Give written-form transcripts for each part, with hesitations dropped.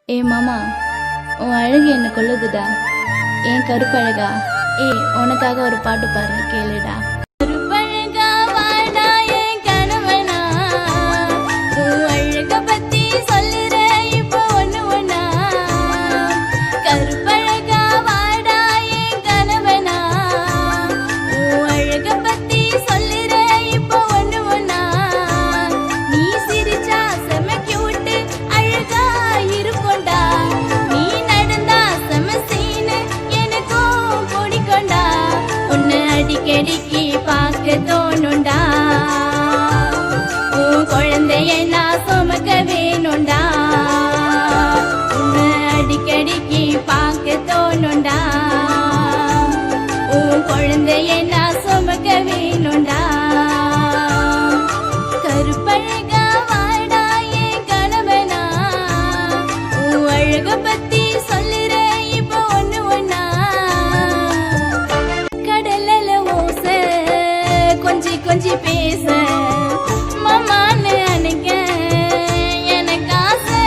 மாமா, உன் அழகு என்ன கொள்ளுதுடா. ஏன் கருப்பழகா, உனக்காக ஒரு பாட்டு பாரு, கேளுடா. அடிக்கடிக்கு பார்க்க தோணுண்டா, உன் குழந்தைய நான் சுமக்க வேணுண்டா. உன்னை அடிக்கடிக்கு பார்க்க தோணுண்டா, உன் குழந்தைய நான் சுமக்க வேணுண்டா. கருப்பழகா வாடா என் கணவனா, உன் அழக பத்தி சொல்லுற இப்போ ஒண்ணு ஒண்ணா. கொஞ்சி பேச மாமான்னு அன்னைக்க எனக்கு ஆசை.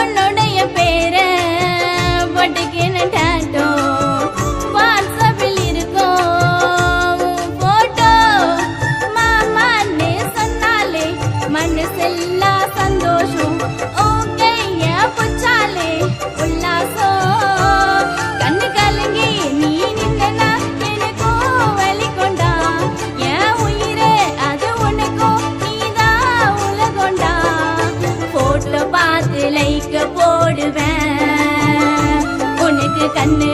உன்னுடைய பேரை போட்டுக்கின டாட்டோ வாட்ஸ்அப்பில் இருக்கும் போட்டோ. மாமான்னு சொன்னாலே மனசெல்லாம் சந்தோஷம். ஓகைய புச்சாலே உல்லாசம். கண்ணு கலங்கி நீ நின்னா போடுவேன் உனக்கு கண்ணு